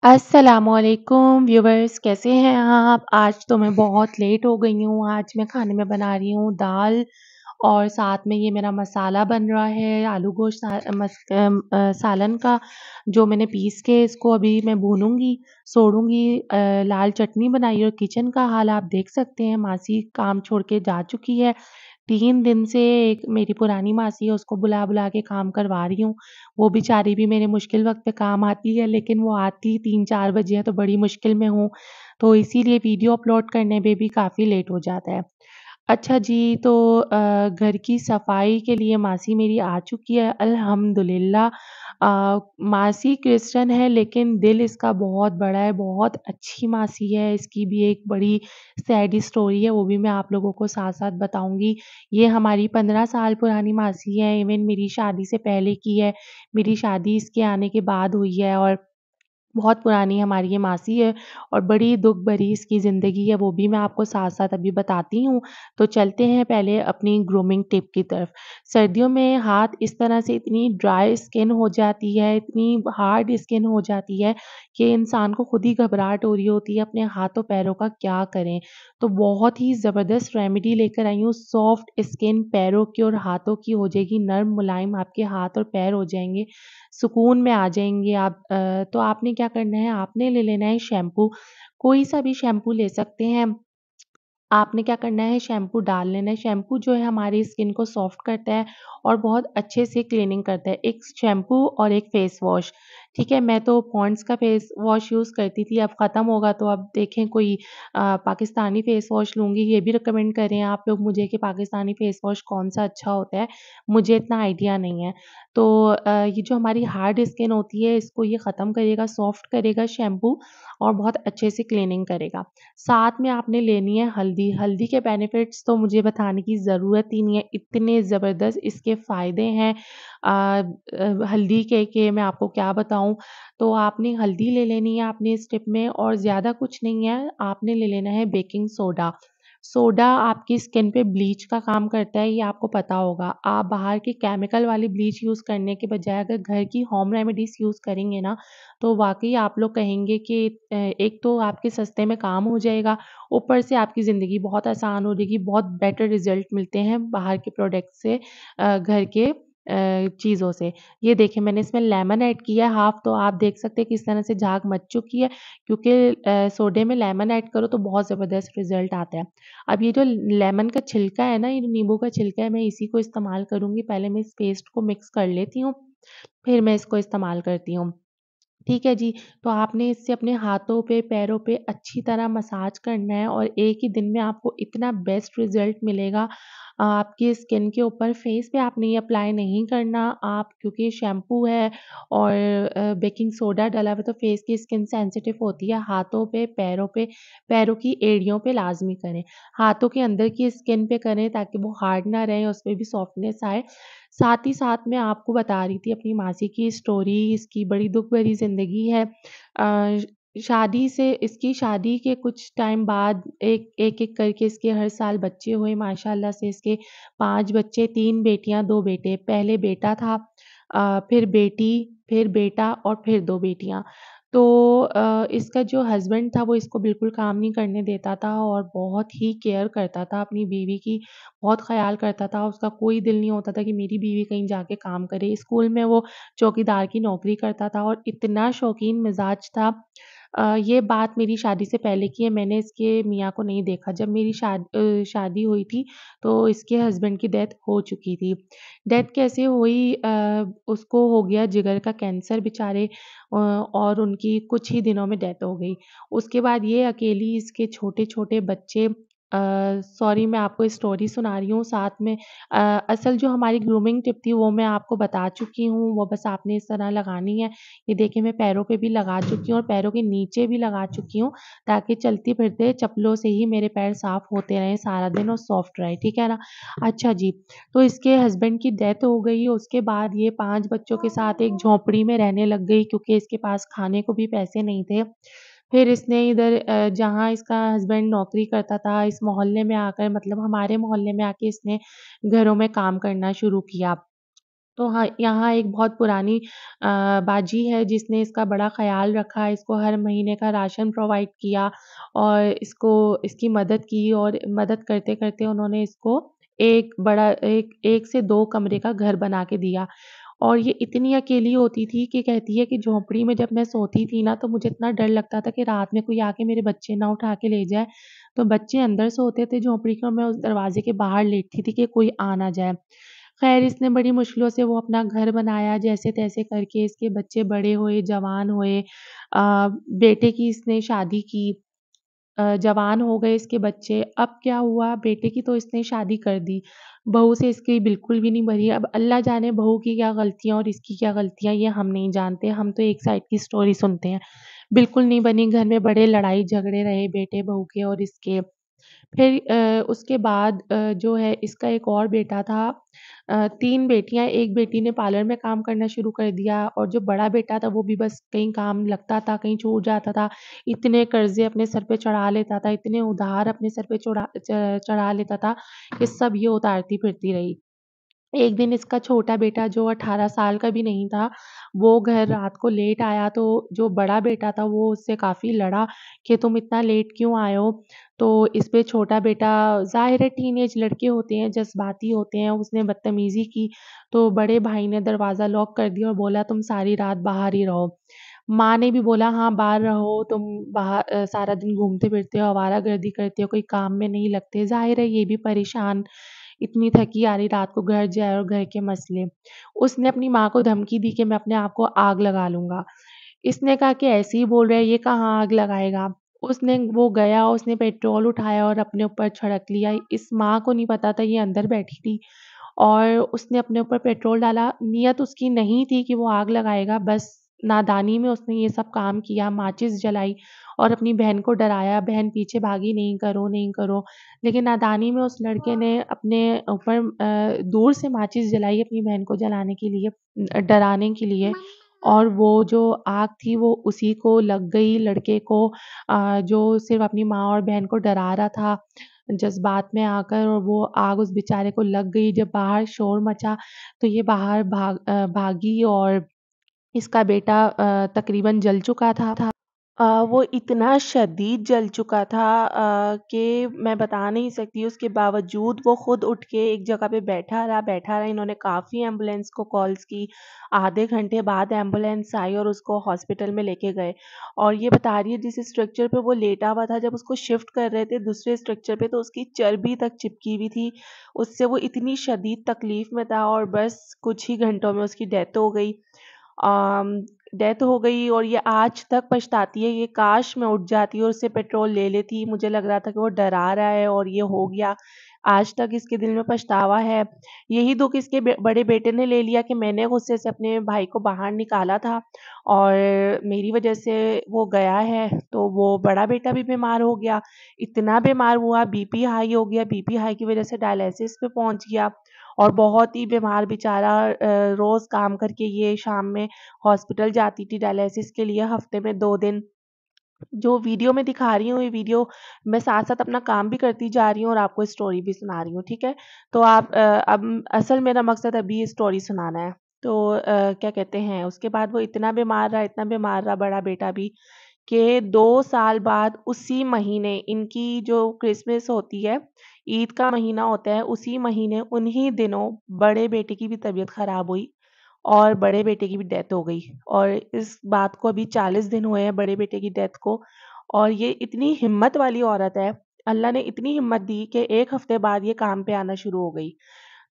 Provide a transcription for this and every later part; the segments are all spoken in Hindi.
अस्सलामुअलैकुम व्यूअर्स, कैसे हैं आप? आज तो मैं बहुत लेट हो गई हूँ। आज मैं खाने में बना रही हूँ दाल और साथ में ये मेरा मसाला बन रहा है आलू गोश्त सालन का, जो मैंने पीस के इसको अभी मैं भूनूँगी, सोड़ूँगी। लाल चटनी बनाई और किचन का हाल आप देख सकते हैं। मासी काम छोड़ के जा चुकी है। 3 दिन से एक मेरी पुरानी मासी है, उसको बुला-बुला के काम करवा रही हूँ। वो बेचारी भी मेरे मुश्किल वक़्त पे काम आती है, लेकिन वो आती 3-4 बजे है तो बड़ी मुश्किल में हूँ। तो इसीलिए वीडियो अपलोड करने में भी काफ़ी लेट हो जाता है। अच्छा जी, तो घर की सफाई के लिए मासी मेरी आ चुकी है अल्हम्दुलिल्लाह। मासी क्रिश्चियन है लेकिन दिल इसका बहुत बड़ा है, बहुत अच्छी मासी है। इसकी भी एक बड़ी सैड स्टोरी है, वो भी मैं आप लोगों को साथ-साथ बताऊँगी। ये हमारी 15 साल पुरानी मासी है, इवन मेरी शादी से पहले की है। मेरी शादी इसके आने के बाद हुई है और बहुत पुरानी हमारी ये मासी है और बड़ी दुःख भरी इसकी ज़िंदगी है, वो भी मैं आपको साथ-साथ अभी बताती हूँ। तो चलते हैं पहले अपनी ग्रूमिंग टिप की तरफ। सर्दियों में हाथ इस तरह से इतनी ड्राई स्किन हो जाती है, इतनी हार्ड स्किन हो जाती है कि इंसान को खुद ही घबराहट हो रही होती है, अपने हाथों-पैरों का क्या करें? तो बहुत ही ज़बरदस्त रेमेडी लेकर आई हूँ, सॉफ्ट स्किन पैरों की और हाथों की हो जाएगी नर्म मुलायम, आपके हाथ और पैर हो जाएँगे सुकून में आ जाएँगे आप। तो आपने क्या करना है, आपने ले लेना है शैम्पू, कोई-सा भी शैम्पू ले सकते हैं। आपने क्या करना है शैम्पू डाल लेना है। शैम्पू जो है हमारी स्किन को सॉफ्ट करता है और बहुत अच्छे से क्लीनिंग करता है। एक शैम्पू और एक फेस वॉश, ठीक है? मैं तो पॉन्ड्स का फेस वॉश यूज़ करती थी, अब ख़त्म होगा तो अब देखें कोई पाकिस्तानी फेस वॉश लूँगी। ये भी रिकमेंड करें आप लोग मुझे कि पाकिस्तानी फेस वॉश कौन-सा अच्छा होता है, मुझे इतना आइडिया नहीं है। तो ये जो हमारी हार्ड स्किन होती है इसको ये ख़त्म करेगा, सॉफ्ट करेगा शैम्पू और बहुत अच्छे से क्लीनिंग करेगा। साथ में आपने लेनी है हल्दी। हल्दी के बेनिफिट्स तो मुझे बताने की ज़रूरत ही नहीं है, इतने ज़बरदस्त इसके फ़ायदे हैं। हल्दी के मैं आपको क्या बताऊँ। तो आपने हल्दी ले लेनी है अपने इस टिप में और ज़्यादा कुछ नहीं है, आपने ले लेना है बेकिंग सोडा। सोडा आपकी स्किन पे ब्लीच का काम करता है, ये आपको पता होगा। आप बाहर की केमिकल वाली ब्लीच यूज़ करने के बजाय अगर घर की होम रेमेडीज़ यूज़ करेंगे ना, तो वाक़ई आप लोग कहेंगे कि एक तो आपके सस्ते में काम हो जाएगा, ऊपर से आपकी ज़िंदगी बहुत आसान हो जाएगी, बहुत बेटर रिज़ल्ट मिलते हैं बाहर के प्रोडक्ट से घर के चीज़ों से। ये देखिए मैंने इसमें लेमन ऐड किया है हाफ़, तो आप देख सकते हैं किस तरह से झाग मच चुकी है क्योंकि सोडे में लेमन ऐड करो तो बहुत ज़बरदस्त रिज़ल्ट आता है। अब ये जो लेमन का छिलका है ना, ये नींबू का छिलका है, मैं इसी को इस्तेमाल करूँगी। पहले मैं इस पेस्ट को मिक्स कर लेती हूँ, फिर मैं इसको इस्तेमाल करती हूँ। ठीक है जी, तो आपने इससे अपने हाथों पे, पैरों पे अच्छी तरह मसाज करना है और एक ही दिन में आपको इतना बेस्ट रिज़ल्ट मिलेगा। आपकी स्किन के ऊपर फेस पे आपने ये अप्लाई नहीं करना आप क्योंकि शैम्पू है और बेकिंग सोडा डला हुआ है तो फेस की स्किन सेंसिटिव होती है। हाथों पे, पैरों पे, पैरों की एड़ियों पे लाज़मी करें। हाथों के अंदर की स्किन पे करें ताकि वो हार्ड ना रहे, उसमें भी सॉफ्टनेस आए। साथ ही साथ मैं आपको बता रही थी अपनी मासी की स्टोरी, इसकी बड़ी दुःख भरी ज़िंदगी है। शादी से इसकी शादी के कुछ टाइम बाद एक-एक करके इसके हर साल बच्चे हुए माशाअल्लाह से इसके 5 बच्चे, 3 बेटियाँ, 2 बेटे। पहले बेटा था फिर बेटी, फिर बेटा और फिर 2 बेटियाँ। तो इसका जो हस्बैंड था वो इसको बिल्कुल काम नहीं करने देता था और बहुत ही केयर करता था अपनी बीवी की, बहुत ख़्याल करता था। उसका कोई दिल नहीं होता था कि मेरी बीवी कहीं जाके काम करे। स्कूल में वो चौकीदार की नौकरी करता था और इतना शौकीन मिज़ाज था। ये बात मेरी शादी से पहले की है, मैंने इसके मियाँ को नहीं देखा। जब मेरी शादी हुई थी तो इसके हस्बैंड की डेथ हो चुकी थी। डेथ कैसे हुई उसको हो गया जिगर का कैंसर बेचारे और उनकी कुछ ही दिनों में डेथ हो गई। उसके बाद ये अकेली इसके छोटे-छोटे बच्चे सॉरी मैं आपको स्टोरी सुना रही हूँ साथ में असल जो हमारी ग्रूमिंग टिप थी वो मैं आपको बता चुकी हूँ, वो बस आपने इस तरह लगानी है। ये देखिए मैं पैरों पे भी लगा चुकी हूँ और पैरों के नीचे भी लगा चुकी हूँ ताकि चलते-फिरते चप्पलों से ही मेरे पैर साफ होते रहें सारा दिन और सॉफ्ट रहे, ठीक है ना? अच्छा जी, तो इसके हस्बैंड की डेथ हो गई, उसके बाद ये 5 बच्चों के साथ एक झोंपड़ी में रहने लग गई क्योंकि इसके पास खाने को भी पैसे नहीं थे। फिर इसने इधर जहाँ इसका हस्बैंड नौकरी करता था, इस मोहल्ले में आकर मतलब हमारे मोहल्ले में आके इसने घरों में काम करना शुरू किया। तो हाँ, यहाँ एक बहुत पुरानी बाजी है जिसने इसका बड़ा ख़्याल रखा, इसको हर महीने का राशन प्रोवाइड किया और इसकी मदद की और मदद करते-करते उन्होंने इसको एक बड़ा एक 1 से 2 कमरे का घर बना के दिया। और ये इतनी अकेली होती थी कि कहती है कि झोंपड़ी में जब मैं सोती थी ना, तो मुझे इतना डर लगता था कि रात में कोई आके मेरे बच्चे ना उठा के ले जाए। तो बच्चे अंदर सोते थे झोंपड़ी के और मैं उस दरवाज़े के बाहर लेटती थी कि कोई आ ना जाए। ख़ैर इसने बड़ी मुश्किलों से वो अपना घर बनाया जैसे-तैसे करके इसके बच्चे बड़े हुए, जवान हुए। बेटे की इसने शादी की। जवान हो गए इसके बच्चे। अब क्या हुआ बेटे की तो इसने शादी कर दी। बहू से इसकी बिल्कुल भी नहीं बनी। अब अल्लाह जाने बहू की क्या गलतियाँ और इसकी क्या गलतियाँ ये हम नहीं जानते। हम तो एक साइड की स्टोरी सुनते हैं। बिल्कुल नहीं बनी घर में बड़े लड़ाई-झगड़े रहे बेटे-बहू के और इसके। फिर उसके बाद जो है इसका एक और बेटा था। 3 बेटियाँ, 1 बेटी ने पार्लर में काम करना शुरू कर दिया और जो बड़ा बेटा था वो भी बस कहीं काम लगता था, कहीं छूट जाता था। इतने कर्ज़े अपने सर पे चढ़ा लेता था, इतने उधार अपने सर पे चढ़ा लेता था कि सब ये उतारती फिरती रही। एक दिन इसका छोटा बेटा जो 18 साल का भी नहीं था, वो घर रात को लेट आया तो जो बड़ा बेटा था वो उससे काफ़ी लड़ा कि तुम इतना लेट क्यों आए हो? तो इस पे छोटा बेटा ज़ाहिर है टीनेज लड़के होते हैं, जज़्बाती होते हैं, उसने बदतमीज़ी की तो बड़े भाई ने दरवाज़ा लॉक कर दिया और बोला तुम सारी रात बाहर ही रहो। माँ ने भी बोला हाँ, बाहर रहो तुम सारा दिन घूमते-फिरते हो, आवारागर्दी करते हो, कोई काम में नहीं लगते। ज़ाहिर है ये भी परेशान इतनी थकी हारी रात को घर जाए और घर के मसले। उसने अपनी माँ को धमकी दी कि मैं अपने आप को आग लगा लूँगा। इसने कहा कि ऐसे ही बोल रहा है, ये कहाँ आग लगाएगा? वो गया, उसने पेट्रोल उठाया और अपने ऊपर छिड़क लिया। इस माँ को नहीं पता था ये अंदर बैठी थी और उसने अपने ऊपर पेट्रोल डाला। नियत उसकी नहीं थी कि वो आग लगाएगा, बस नादानी में उसने ये सब काम किया, माचिस जलाई और अपनी बहन को डराया, बहन पीछे भागी, नहीं करो, नहीं करो। लेकिन नादानी में उस लड़के ने अपने ऊपर दूर से माचिस जलाई अपनी बहन को जलाने के लिए डराने के लिए और वो जो आग थी वो उसी को लग गई लड़के को जो सिर्फ़ अपनी माँ और बहन को डरा रहा था। जज़्बात में आकर और वो आग उस बेचारे को लग गई। जब बाहर शोर मचा तो ये बाहर भागी और इसका बेटा तकरीबन जल चुका था। वो इतना शदीद जल चुका था कि मैं बता नहीं सकती। उसके बावजूद वो खुद उठ के एक जगह पे बैठा रहा। इन्होंने काफ़ी एम्बुलेंस को कॉल्स की। आधे घंटे बाद एम्बुलेंस आई और उसको हॉस्पिटल में लेके गए और ये बता रही है जिस स्ट्रक्चर पे वो लेटा हुआ था जब उसको शिफ्ट कर रहे थे दूसरे स्ट्रक्चर पे तो उसकी चर्बी तक चिपकी हुई थी। उससे वो इतनी शदीद तकलीफ़ में था और बस कुछ ही घंटों में उसकी डेथ हो गई। अम, डेथ हो गई और ये आज तक पछताती है, ये काश मैं उठ जाती और उससे पेट्रोल ले लेती। मुझे लग रहा था कि वो डरा रहा है और ये हो गया। आज तक इसके दिल में पछतावा है। यही दुःख इसके बड़े बेटे ने ले लिया कि मैंने गुस्से से अपने भाई को बाहर निकाला था और मेरी वज़ह से वो गया है, तो वो बड़ा बेटा भी बीमार हो गया। इतना बीमार हुआ, बीपी हाई हो गया, बीपी हाई की वज़ह से डायलिसिस पे पहुँच गया और बहुत ही बीमार बेचारा रोज़ काम करके ये शाम में हॉस्पिटल जाती थी डायलिसिस के लिए हफ्ते में 2 दिन। जो वीडियो मैं दिखा रही हूँ, ये वीडियो मैं साथ-साथ अपना काम भी करती जा रही हूँ और आपको स्टोरी भी सुना रही हूँ, ठीक है? तो अब असल मेरा मकसद अभी ये स्टोरी सुनाना है। तो क्या कहते हैं, उसके बाद वो इतना बीमार रहा बड़ा बेटा भी कि 2 साल बाद उसी महीने इनकी जो क्रिसमस होती है, ईद का महीना होता है, उसी महीने उन्हीं दिनों बड़े बेटे की भी तबीयत ख़राब हुई और बड़े बेटे की भी डेथ हो गई और इस बात को अभी 40 दिन हुए हैं बड़े बेटे की डेथ को और ये इतनी हिम्मत वाली औरत है, अल्लाह ने इतनी हिम्मत दी कि 1 हफ्ते बाद ये काम पे आना शुरू हो गई।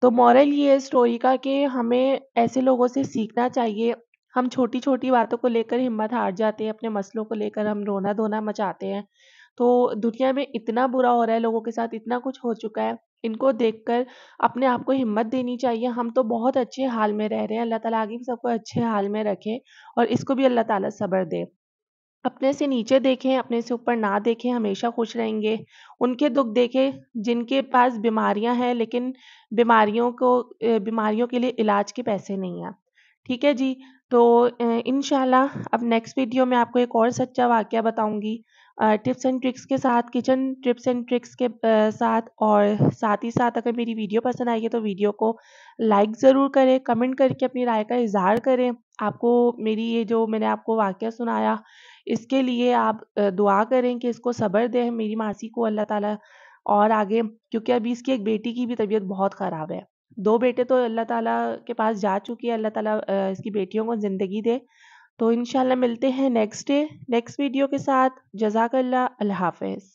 तो मोरल ये है स्टोरी का कि हमें ऐसे लोगों से सीखना चाहिए। हम छोटी-छोटी बातों को लेकर हिम्मत हार जाते हैं, अपने मसलों को लेकर हम रोना-धोना मचाते हैं। तो दुनिया में इतना बुरा हो रहा है, लोगों के साथ इतना कुछ हो चुका है, इनको देखकर अपने आप को हिम्मत देनी चाहिए। हम तो बहुत अच्छे हाल में रह रहे हैं, अल्लाह ताला आगे भी सबको अच्छे हाल में रखे और इसको भी अल्लाह ताला सब्र दे। अपने से नीचे देखें, अपने से ऊपर ना देखें, हमेशा खुश रहेंगे। उनके दुःख देखें जिनके पास बीमारियाँ हैं लेकिन बीमारियों के लिए इलाज के पैसे नहीं हैं। ठीक है जी? तो इंशाल्लाह अब नेक्स्ट वीडियो में आपको एक और सच्चा वाक़या बताऊँगी। टिप्स एंड ट्रिक्स के साथ, किचन टिप्स एंड ट्रिक्स के साथ, और साथ ही साथ अगर मेरी वीडियो पसंद आई है तो वीडियो को लाइक ज़रूर करें, कमेंट करके अपनी राय का इज़हार करें। आपको मेरी ये जो मैंने आपको वाक़या सुनाया, इसके लिए आप दुआ करें कि इसको सब्र दें मेरी मासी को अल्लाह ताला, और आगे, क्योंकि अभी इसकी एक बेटी की भी तबीयत बहुत ख़राब है। 2 बेटे तो अल्लाह ताला के पास जा चुकी है, अल्लाह ताला इसकी बेटियों को ज़िंदगी दे। तो इंशाल्लाह मिलते हैं नेक्स्ट डे, नेक्स्ट वीडियो के साथ। जज़ाकल्लाह, अल्लाह हाफ़िज़।